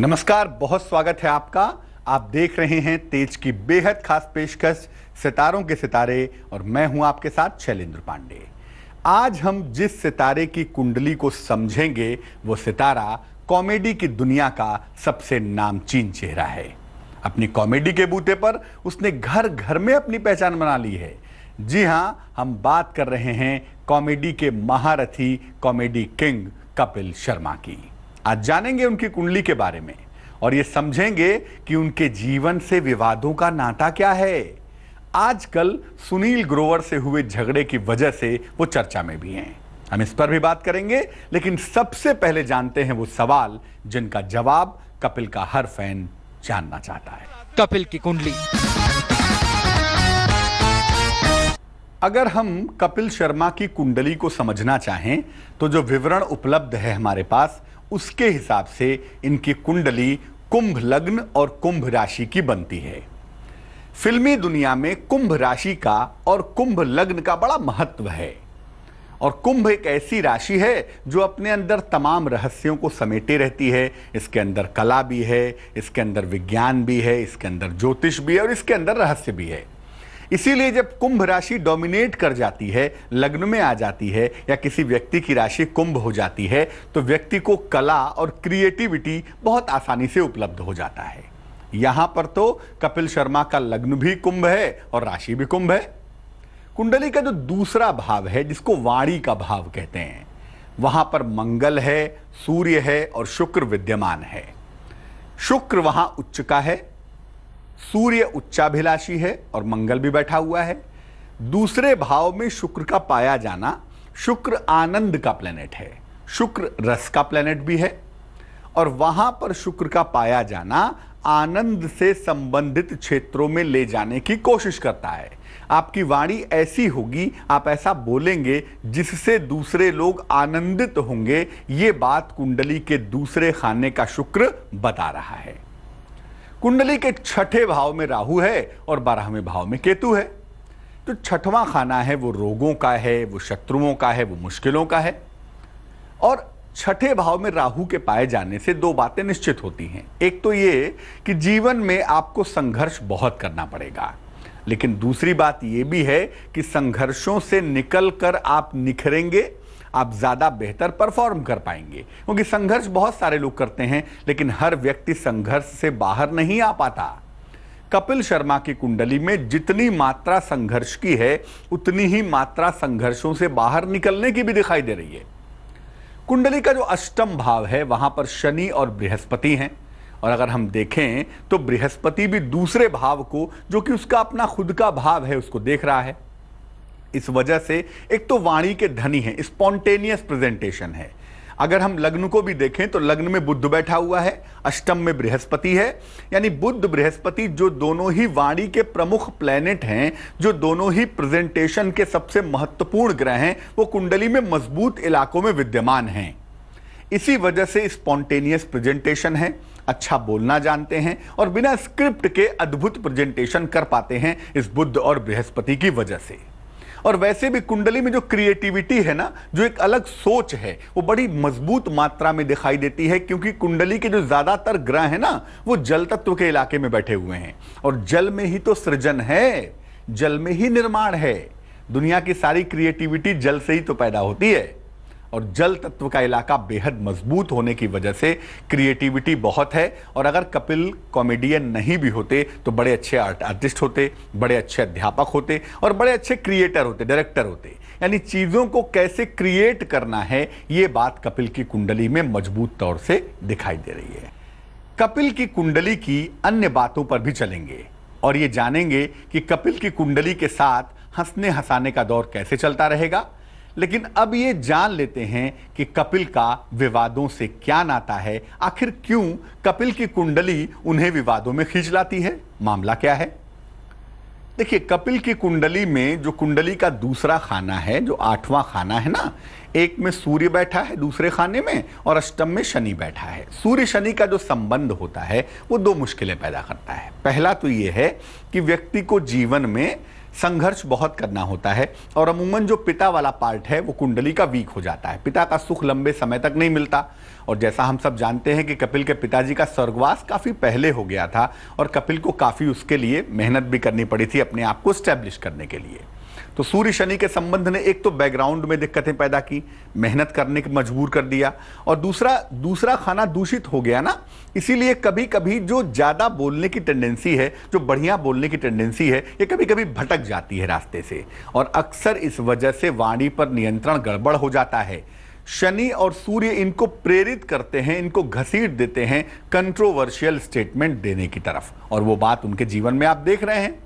नमस्कार, बहुत स्वागत है आपका। आप देख रहे हैं तेज की बेहद खास पेशकश सितारों के सितारे और मैं हूं आपके साथ शैलेंद्र पांडे। आज हम जिस सितारे की कुंडली को समझेंगे वो सितारा कॉमेडी की दुनिया का सबसे नामचीन चेहरा है। अपनी कॉमेडी के बूते पर उसने घर घर में अपनी पहचान बना ली है। जी हां, हम बात कर रहे हैं कॉमेडी के महारथी, कॉमेडी किंग कपिल शर्मा की। आज जानेंगे उनकी कुंडली के बारे में और ये समझेंगे कि उनके जीवन से विवादों का नाता क्या है। आजकल सुनील ग्रोवर से हुए झगड़े की वजह से वो चर्चा में भी हैं। हम इस पर भी बात करेंगे, लेकिन सबसे पहले जानते हैं वो सवाल जिनका जवाब कपिल का हर फैन जानना चाहता है। कपिल की कुंडली। अगर हम कपिल शर्मा की कुंडली को समझना चाहें तो जो विवरण उपलब्ध है हमारे पास, उसके हिसाब से इनकी कुंडली कुंभ लग्न और कुंभ राशि की बनती है। फिल्मी दुनिया में कुंभ राशि का और कुंभ लग्न का बड़ा महत्व है और कुंभ एक ऐसी राशि है जो अपने अंदर तमाम रहस्यों को समेटे रहती है। इसके अंदर कला भी है, इसके अंदर विज्ञान भी है, इसके अंदर ज्योतिष भी है और इसके अंदर रहस्य भी है। इसीलिए जब कुंभ राशि डोमिनेट कर जाती है, लग्न में आ जाती है या किसी व्यक्ति की राशि कुंभ हो जाती है तो व्यक्ति को कला और क्रिएटिविटी बहुत आसानी से उपलब्ध हो जाता है। यहां पर तो कपिल शर्मा का लग्न भी कुंभ है और राशि भी कुंभ है। कुंडली का जो दूसरा भाव है, जिसको वाणी का भाव कहते हैं, वहां पर मंगल है, सूर्य है और शुक्र विद्यमान है। शुक्र वहां उच्च का है, सूर्य उच्चाभिलाषी है और मंगल भी बैठा हुआ है। दूसरे भाव में शुक्र का पाया जाना, शुक्र आनंद का प्लेनेट है, शुक्र रस का प्लेनेट भी है और वहां पर शुक्र का पाया जाना आनंद से संबंधित क्षेत्रों में ले जाने की कोशिश करता है। आपकी वाणी ऐसी होगी, आप ऐसा बोलेंगे जिससे दूसरे लोग आनंदित होंगे। ये बात कुंडली के दूसरे खाने का शुक्र बता रहा है। कुंडली के छठे भाव में राहु है और 12वें भाव में केतु है। तो छठवां खाना है वो रोगों का है, वो शत्रुओं का है, वो मुश्किलों का है। और छठे भाव में राहु के पाए जाने से दो बातें निश्चित होती हैं। एक तो ये कि जीवन में आपको संघर्ष बहुत करना पड़ेगा, लेकिन दूसरी बात ये भी है कि संघर्षों से निकलकर आप निखरेंगे, आप ज्यादा बेहतर परफॉर्म कर पाएंगे। क्योंकि संघर्ष बहुत सारे लोग करते हैं, लेकिन हर व्यक्ति संघर्ष से बाहर नहीं आ पाता। कपिल शर्मा की कुंडली में जितनी मात्रा संघर्ष की है, उतनी ही मात्रा संघर्षों से बाहर निकलने की भी दिखाई दे रही है। कुंडली का जो अष्टम भाव है, वहां पर शनि और बृहस्पति हैं और अगर हम देखें तो बृहस्पति भी दूसरे भाव को, जो कि उसका अपना खुद का भाव है, उसको देख रहा है। इस वजह से एक तो वाणी के धनी है, स्पॉन्टेनियस प्रेजेंटेशन है। अगर हम लग्न को भी देखें तो लग्न में बुध बैठा हुआ है, अष्टम में बृहस्पति है, यानी बुध बृहस्पति जो दोनों ही वाणी के प्रमुख प्लैनेट हैं, जो दोनों ही प्रेजेंटेशन के सबसे महत्वपूर्ण ग्रह हैं, वो कुंडली में मजबूत इलाकों में विद्यमान हैं। इसी वजह से स्पॉन्टेनियस प्रेजेंटेशन है, अच्छा बोलना जानते हैं और बिना स्क्रिप्ट के अद्भुत प्रेजेंटेशन कर पाते हैं इस बुध और बृहस्पति की वजह से। और वैसे भी कुंडली में जो क्रिएटिविटी है ना, जो एक अलग सोच है, वो बड़ी मजबूत मात्रा में दिखाई देती है, क्योंकि कुंडली के जो ज्यादातर ग्रह है ना, वो जल तत्व के इलाके में बैठे हुए हैं और जल में ही तो सृजन है, जल में ही निर्माण है। दुनिया की सारी क्रिएटिविटी जल से ही तो पैदा होती है और जल तत्व का इलाका बेहद मजबूत होने की वजह से क्रिएटिविटी बहुत है। और अगर कपिल कॉमेडियन नहीं भी होते तो बड़े अच्छे आर्टिस्ट होते, बड़े अच्छे अध्यापक होते और बड़े अच्छे क्रिएटर होते, डायरेक्टर होते। यानी चीजों को कैसे क्रिएट करना है, ये बात कपिल की कुंडली में मजबूत तौर से दिखाई दे रही है। कपिल की कुंडली की अन्य बातों पर भी चलेंगे और ये जानेंगे कि कपिल की कुंडली के साथ हंसने हंसाने का दौर कैसे चलता रहेगा। लेकिन अब ये जान लेते हैं कि कपिल का विवादों से क्या नाता है, आखिर क्यों कपिल की कुंडली उन्हें विवादों में खींच लाती है, मामला क्या है। देखिए, कपिल की कुंडली में जो कुंडली का दूसरा खाना है, जो 8वां खाना है ना, एक में सूर्य बैठा है दूसरे खाने में और अष्टम में शनि बैठा है। सूर्य शनि का जो संबंध होता है वो दो मुश्किलें पैदा करता है। पहला तो ये है कि व्यक्ति को जीवन में संघर्ष बहुत करना होता है और अमूमन जो पिता वाला पार्ट है वो कुंडली का वीक हो जाता है, पिता का सुख लंबे समय तक नहीं मिलता। और जैसा हम सब जानते हैं कि कपिल के पिताजी का स्वर्गवास काफ़ी पहले हो गया था और कपिल को काफ़ी उसके लिए मेहनत भी करनी पड़ी थी अपने आप को स्टैब्लिश करने के लिए। तो सूर्य शनि के संबंध ने एक तो बैकग्राउंड में दिक्कतें पैदा की, मेहनत करने के मजबूर कर दिया, और दूसरा खाना दूषित हो गया ना, इसीलिए कभी कभी जो ज़्यादा बोलने की टेंडेंसी है, जो बढ़िया बोलने की टेंडेंसी है, ये कभी कभी भटक जाती है रास्ते से, और अक्सर इस वजह से वाणी पर नियंत्रण गड़बड़ हो जाता है। शनि और सूर्य इनको प्रेरित करते हैं, इनको घसीट देते हैं कंट्रोवर्शियल स्टेटमेंट देने की तरफ, और वो बात उनके जीवन में आप देख रहे हैं।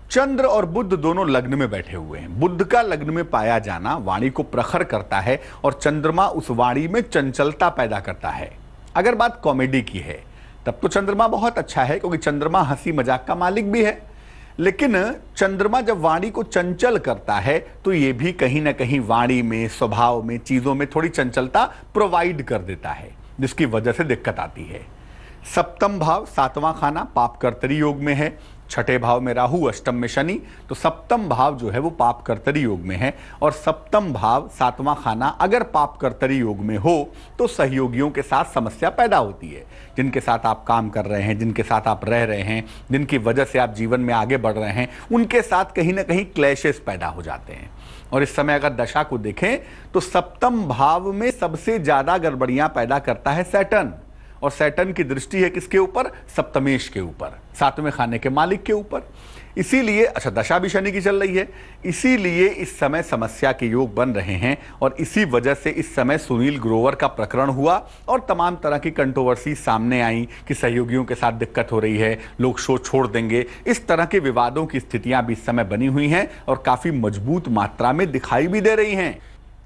चंद्र और बुध दोनों लग्न में बैठे हुए हैं। बुध का लग्न में पाया जाना वाणी को प्रखर करता है और चंद्रमा उस वाणी में चंचलता पैदा करता है। अगर बात कॉमेडी की है तब तो चंद्रमा बहुत अच्छा है, क्योंकि चंद्रमा हंसी मजाक का मालिक भी है। लेकिन चंद्रमा जब वाणी को चंचल करता है तो ये भी कहीं ना कहीं वाणी में, स्वभाव में, चीजों में थोड़ी चंचलता प्रोवाइड कर देता है, जिसकी वजह से दिक्कत आती है। सप्तम भाव सातवां खाना पाप कर्तरी योग में है, छठे भाव में राहु, अष्टम में शनि, तो सप्तम भाव जो है वो पाप कर्तरी योग में है। और सप्तम भाव सातवां खाना अगर पाप कर्तरी योग में हो तो सहयोगियों के साथ समस्या पैदा होती है। जिनके साथ आप काम कर रहे हैं, जिनके साथ आप रह रहे हैं, जिनकी वजह से आप जीवन में आगे बढ़ रहे हैं, उनके साथ कहीं ना कहीं क्लैशेस पैदा हो जाते हैं। और इस समय अगर दशा को देखें तो सप्तम भाव में सबसे ज्यादा गड़बड़ियां पैदा करता है सैटर्न, और सैटर्न की दृष्टि है किसके ऊपर? सप्तमेश के ऊपर, सातवें खाने के मालिक के ऊपर। इसीलिए अच्छा, दशा भी शनि की चल रही है, इसीलिए इस समय समस्या के योग बन रहे हैं। और इसी वजह से इस समय सुनील ग्रोवर का प्रकरण हुआ और तमाम तरह की कंट्रोवर्सी सामने आई कि सहयोगियों के साथ दिक्कत हो रही है, लोग शो छोड़ देंगे। इस तरह के विवादों की स्थितियां भी इस समय बनी हुई हैं और काफी मजबूत मात्रा में दिखाई भी दे रही हैं।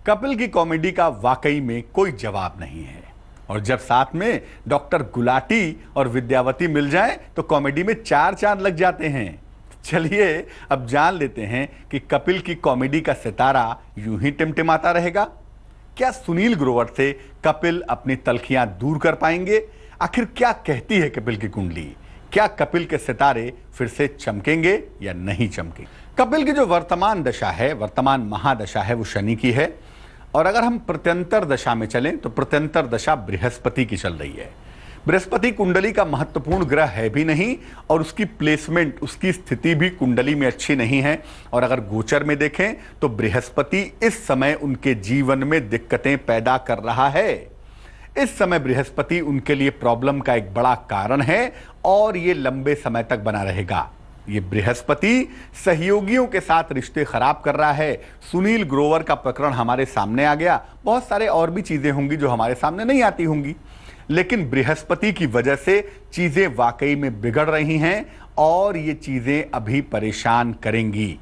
कपिल की कॉमेडी का वाकई में कोई जवाब नहीं है, और जब साथ में डॉक्टर गुलाटी और विद्यावती मिल जाएं तो कॉमेडी में 4 चांद लग जाते हैं। चलिए अब जान लेते हैं कि कपिल की कॉमेडी का सितारा यूं ही टिमटिमाता रहेगा। क्या सुनील ग्रोवर से कपिल अपनी तलखियां दूर कर पाएंगे? आखिर क्या कहती है कपिल की कुंडली? क्या कपिल के सितारे फिर से चमकेंगे या नहीं चमकेंगे? कपिल की जो वर्तमान दशा है, वर्तमान महादशा है, वो शनि की है। और अगर हम प्रत्यंतर दशा में चलें तो प्रत्यंतर दशा बृहस्पति की चल रही है। बृहस्पति कुंडली का महत्वपूर्ण ग्रह है भी नहीं, और उसकी प्लेसमेंट, उसकी स्थिति भी कुंडली में अच्छी नहीं है। और अगर गोचर में देखें तो बृहस्पति इस समय उनके जीवन में दिक्कतें पैदा कर रहा है। इस समय बृहस्पति उनके लिए प्रॉब्लम का एक बड़ा कारण है और ये लंबे समय तक बना रहेगा। ये बृहस्पति सहयोगियों के साथ रिश्ते खराब कर रहा है। सुनील ग्रोवर का प्रकरण हमारे सामने आ गया, बहुत सारे और भी चीजें होंगी जो हमारे सामने नहीं आती होंगी, लेकिन बृहस्पति की वजह से चीजें वाकई में बिगड़ रही हैं और ये चीजें अभी परेशान करेंगी।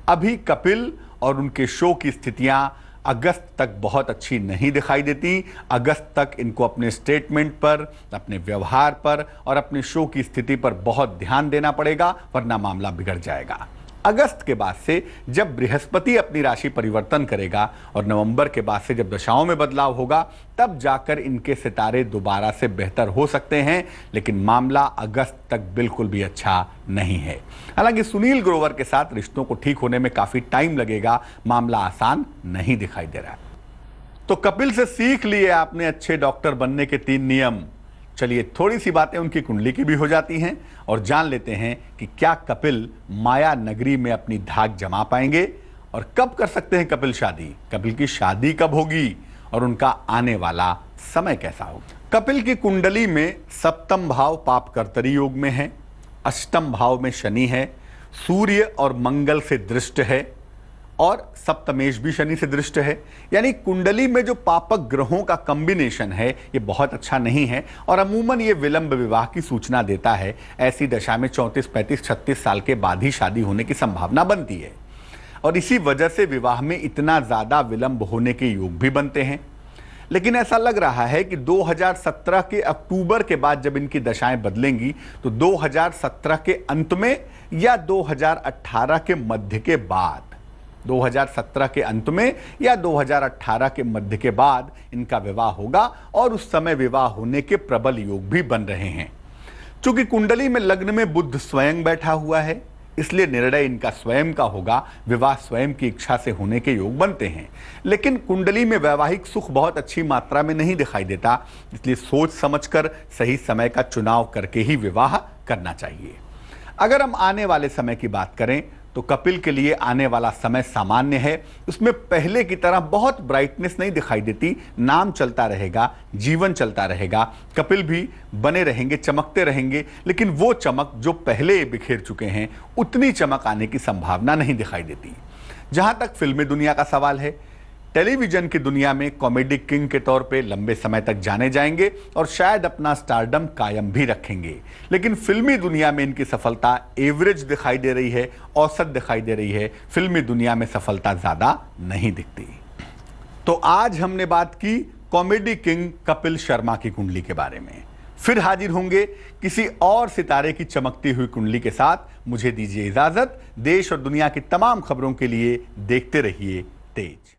अभी कपिल और उनके शो की स्थितियां अगस्त तक बहुत अच्छी नहीं दिखाई देती। अगस्त तक इनको अपने स्टेटमेंट पर, अपने व्यवहार पर और अपने शो की स्थिति पर बहुत ध्यान देना पड़ेगा, वरना मामला बिगड़ जाएगा। अगस्त के बाद से जब बृहस्पति अपनी राशि परिवर्तन करेगा और नवंबर के बाद से जब दशाओं में बदलाव होगा, तब जाकर इनके सितारे दोबारा से बेहतर हो सकते हैं, लेकिन मामला अगस्त तक बिल्कुल भी अच्छा नहीं है। हालांकि सुनील ग्रोवर के साथ रिश्तों को ठीक होने में काफी टाइम लगेगा, मामला आसान नहीं दिखाई दे रहा। तो कपिल से सीख लिए आपने अच्छे डॉक्टर बनने के 3 नियम। चलिए थोड़ी सी बातें उनकी कुंडली की भी हो जाती हैं और जान लेते हैं कि क्या कपिल माया नगरी में अपनी धाक जमा पाएंगे और कब कर सकते हैं कपिल शादी, कपिल की शादी कब होगी और उनका आने वाला समय कैसा होगा। कपिल की कुंडली में सप्तम भाव पाप कर्तरी योग में है, अष्टम भाव में शनि है, सूर्य और मंगल से दृष्ट है और सप्तमेश भी शनि से दृष्ट है। यानी कुंडली में जो पापक ग्रहों का कॉम्बिनेशन है ये बहुत अच्छा नहीं है और अमूमन ये विलंब विवाह की सूचना देता है। ऐसी दशा में 34, 35, 36 साल के बाद ही शादी होने की संभावना बनती है और इसी वजह से विवाह में इतना ज्यादा विलंब होने के योग भी बनते हैं। लेकिन ऐसा लग रहा है कि 2017 के अक्टूबर के बाद जब इनकी दशाएं बदलेंगी तो 2017 के अंत में या 2018 के मध्य के बाद, 2017 के अंत में या 2018 के मध्य के बाद इनका विवाह होगा और उस समय विवाह होने के प्रबल योग भी बन रहे हैं। चूंकि कुंडली में लग्न में बुध स्वयं बैठा हुआ है, इसलिए निर्णय इनका स्वयं का होगा, विवाह स्वयं की इच्छा से होने के योग बनते हैं। लेकिन कुंडली में वैवाहिक सुख बहुत अच्छी मात्रा में नहीं दिखाई देता, इसलिए सोच समझकर सही समय का चुनाव करके ही विवाह करना चाहिए। अगर हम आने वाले समय की बात करें तो कपिल के लिए आने वाला समय सामान्य है। उसमें पहले की तरह बहुत ब्राइटनेस नहीं दिखाई देती। नाम चलता रहेगा, जीवन चलता रहेगा, कपिल भी बने रहेंगे, चमकते रहेंगे, लेकिन वो चमक जो पहले बिखेर चुके हैं उतनी चमक आने की संभावना नहीं दिखाई देती। जहां तक फिल्मी दुनिया का सवाल है, टेलीविजन की दुनिया में कॉमेडी किंग के तौर पे लंबे समय तक जाने जाएंगे और शायद अपना स्टारडम कायम भी रखेंगे। लेकिन फिल्मी दुनिया में इनकी सफलता एवरेज दिखाई दे रही है, औसत दिखाई दे रही है। फिल्मी दुनिया में सफलता ज्यादा नहीं दिखती। तो आज हमने बात की कॉमेडी किंग कपिल शर्मा की कुंडली के बारे में। फिर हाजिर होंगे किसी और सितारे की चमकती हुई कुंडली के साथ। मुझे दीजिए इजाजत। देश और दुनिया की तमाम खबरों के लिए देखते रहिए तेज।